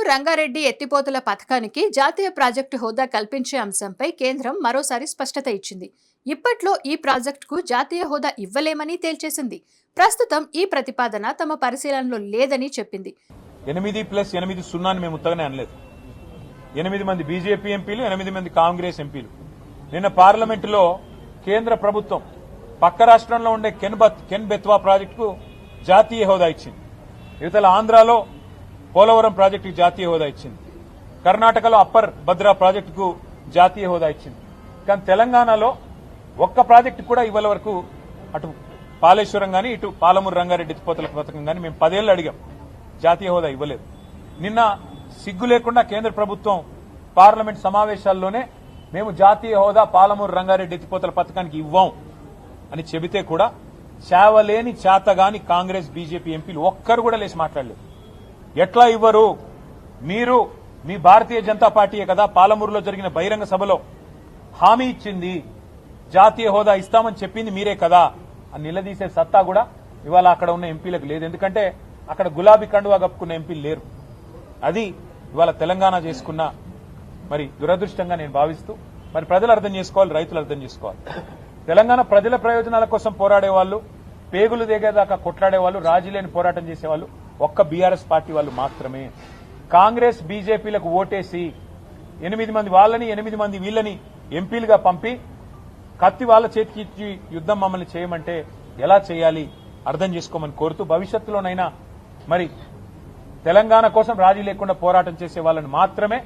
రంగారెడ్డి ఎత్తిపోతల పథకానికి జాతీయ ప్రాజెక్టు హోదా కల్పించే అంశంపై కేంద్రం మరోసారి స్పష్టత ఇచ్చింది. ఇప్పట్లో ఈ ప్రాజెక్టుకు జాతీయ హోదా ఇవ్వలేమని తేల్చేసింది. ప్రస్తుతం ఈ ప్రతిపాదన తమ పరిశీలనలో లేదని చెప్పింది. 8+8 అని మేము ఉత్తగానే అనలేదు. 8 మంది బీజేపీ ఎంపీలు, 8 మంది కాంగ్రెస్ ఎంపీలు నిన్న పార్లమెంటులో కేంద్ర ప్రభుత్వం పక్క రాష్ట్రంలో ఉండే కెన్ బెత్వా ప్రాజెక్టుకు జాతీయ హోదా ఇచ్చింది. ఇవతల ఆంధ్రాలో పోలవరం ప్రాజెక్టుకు జాతీయ హోదా ఇచ్చింది. కర్ణాటకలో అప్పర్ భద్రా ప్రాజెక్టుకు జాతీయ హోదా ఇచ్చింది. కానీ తెలంగాణలో ఒక్క ప్రాజెక్టు కూడా ఇవాళ వరకు అటు పాలేశ్వరం గాని ఇటు పాలమూరు రంగారెడ్డి ఎత్తిపోతల పథకం గాని మేము 10 ఏళ్లు అడిగాం, జాతీయ హోదా ఇవ్వలేదు. నిన్న సిగ్గు లేకుండా కేంద్ర ప్రభుత్వం పార్లమెంట్ సమావేశాల్లోనే మేము జాతీయ హోదా పాలమూరు రంగారెడ్డి ఎత్తిపోతల పథకానికి ఇవ్వం అని చెబితే కూడా చావలేని చేతగాని కాంగ్రెస్ బీజేపీ ఎంపీలు ఒక్కరు కూడా లేచి మాట్లాడలేదు. ఎట్లా ఇవ్వరు? మీరు మీ భారతీయ జనతా పార్టీయే కదా పాలమూరులో జరిగిన బహిరంగ సభలో హామీ ఇచ్చింది, జాతీయ హోదా ఇస్తామని చెప్పింది మీరే కదా అని నిలదీసే సత్తా కూడా ఇవాళ అక్కడ ఉన్న ఎంపీలకు లేదు. ఎందుకంటే అక్కడ గులాబీ కండువా కప్పుకున్న ఎంపీలు లేరు. అది ఇవాళ తెలంగాణ చేసుకున్న మరి దురదృష్టంగా నేను భావిస్తూ, మరి ప్రజలు అర్థం చేసుకోవాలి, రైతులు అర్థం చేసుకోవాలి. తెలంగాణ ప్రజల ప్రయోజనాల కోసం పోరాడే వాళ్ళు, పేగులు దిగేదాకా కొట్లాడే వాళ్ళు, రాజీలేని పోరాటం చేసేవాళ్ళు ఒక్క బీఆర్ఎస్ పార్టీ వాళ్ళు మాత్రమే. కాంగ్రెస్ బీజేపీలకు ఓటేసి 8 మంది వాళ్ళని 8 మంది వీళ్ళని ఎంపీలుగా పంపి కత్తి వాళ్ళ చేతికి ఇచ్చి యుద్ధం మమ్మల్ని చేయమంటే ఎలా చేయాలి అర్థం చేసుకోమని కోరుతూ, భవిష్యత్తులోనైనా మరి తెలంగాణ కోసం రాజీ లేకుండా పోరాటం చేసే వాళ్ళని మాత్రమే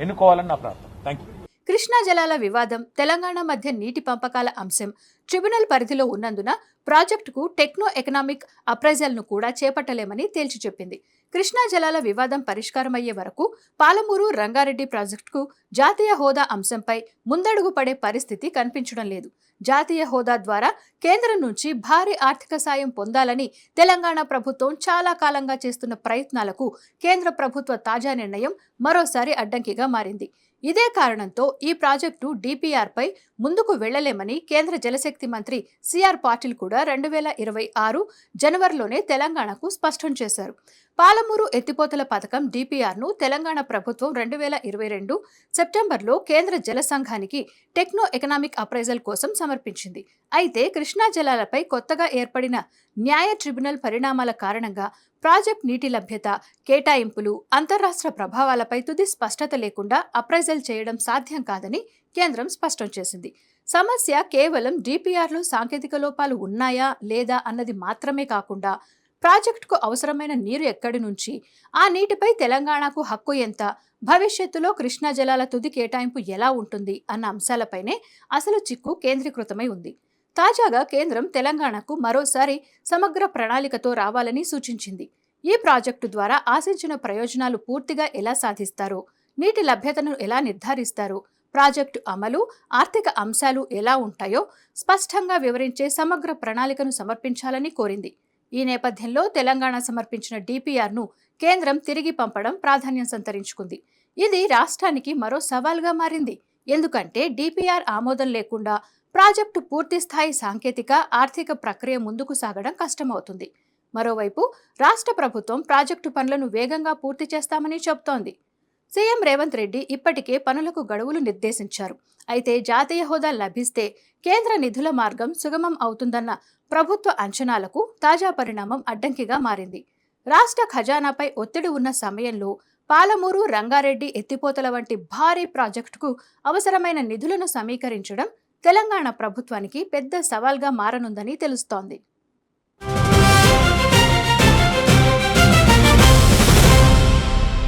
ఎన్నుకోవాలని నా ప్రార్థన. Thank you. కృష్ణా జలాల వివాదం, తెలంగాణ మధ్య నీటి పంపకాల అంశం ట్రిబ్యునల్ పరిధిలో ఉన్నందున ప్రాజెక్టుకు టెక్నో ఎకనామిక్ అప్రైజల్ను కూడా చేపట్టలేమని తేల్చి చెప్పింది. కృష్ణా జలాల వివాదం పరిష్కారమయ్యే వరకు పాలమూరు రంగారెడ్డి ప్రాజెక్టుకు జాతీయ హోదా అంశంపై ముందడుగు పడే పరిస్థితి కనిపించడం లేదు. జాతీయ హోదా ద్వారా కేంద్రం నుంచి భారీ ఆర్థిక సాయం పొందాలని తెలంగాణ ప్రభుత్వం చాలా కాలంగా చేస్తున్న ప్రయత్నాలకు కేంద్ర ప్రభుత్వ తాజా నిర్ణయం మరోసారి అడ్డంకిగా మారింది. ఇదే కారణంతో ఈ ప్రాజెక్టు డిపిఆర్ పై ముందుకు వెళ్లలేమని కేంద్ర జలశక్తి మంత్రి సిఆర్ పాటిల్ కూడా 2026 జనవరిలోనే తెలంగాణకు స్పష్టం చేశారు. పాలమూరు ఎత్తిపోతల పథకం డిపిఆర్ ను తెలంగాణ ప్రభుత్వం 2022 సెప్టెంబర్లో కేంద్ర జల సంఘానికి టెక్నో ఎకనామిక్ అప్రైజల్ కోసం సమర్పించింది. అయితే కృష్ణా జలాలపై కొత్తగా ఏర్పడిన న్యాయ ట్రిబ్యునల్ పరిణామాల కారణంగా ప్రాజెక్ట్ నీటి లభ్యత, కేటాయింపులు, అంతర్రాష్ట్ర ప్రభావాలపై తుది స్పష్టత లేకుండా అప్రైజల్ చేయడం సాధ్యం కాదని కేంద్రం స్పష్టం చేసింది. సమస్య కేవలం డిపిఆర్లో సాంకేతిక లోపాలు ఉన్నాయా లేదా అన్నది మాత్రమే కాకుండా ప్రాజెక్టుకు అవసరమైన నీరు ఎక్కడి నుంచి, ఆ నీటిపై తెలంగాణకు హక్కు ఎంత, భవిష్యత్తులో కృష్ణా జలాల తుది కేటాయింపు ఎలా ఉంటుంది అన్న అంశాలపైనే అసలు చిక్కు కేంద్రీకృతమై ఉంది. తాజాగా కేంద్రం తెలంగాణకు మరోసారి సమగ్ర ప్రణాళికతో రావాలని సూచించింది. ఈ ప్రాజెక్టు ద్వారా ఆశించిన ప్రయోజనాలు పూర్తిగా ఎలా సాధిస్తారో, నీటి లభ్యతను ఎలా నిర్ధారిస్తారో, ప్రాజెక్టు అమలు, ఆర్థిక అంశాలు ఎలా ఉంటాయో స్పష్టంగా వివరించే సమగ్ర ప్రణాళికను సమర్పించాలని కోరింది. ఈ నేపథ్యంలో తెలంగాణ సమర్పించిన డిపిఆర్ను కేంద్రం తిరిగి పంపడం ప్రాధాన్యం సంతరించుకుంది. ఇది రాష్ట్రానికి మరో సవాల్గా మారింది. ఎందుకంటే డిపిఆర్ ఆమోదం లేకుండా ప్రాజెక్టు పూర్తిస్థాయి సాంకేతిక, ఆర్థిక ప్రక్రియ ముందుకు సాగడం కష్టమవుతుంది. మరోవైపు రాష్ట్ర ప్రభుత్వం ప్రాజెక్టు పనులను వేగంగా పూర్తి చేస్తామని చెబుతోంది. సీఎం రేవంత్ రెడ్డి ఇప్పటికే పనులకు గడువులు నిర్దేశించారు. అయితే జాతీయ హోదా లభిస్తే కేంద్ర నిధుల మార్గం సుగమం అవుతుందన్న ప్రభుత్వ అంచనాలకు తాజా పరిణామం అడ్డంకిగా మారింది. రాష్ట్ర ఖజానాపై ఒత్తిడి ఉన్న సమయంలో పాలమూరు రంగారెడ్డి ఎత్తిపోతల వంటి భారీ ప్రాజెక్టుకు అవసరమైన నిధులను సమీకరించడం తెలంగాణ ప్రభుత్వానికి పెద్ద సవాల్గా మారనుందని తెలుస్తోంది.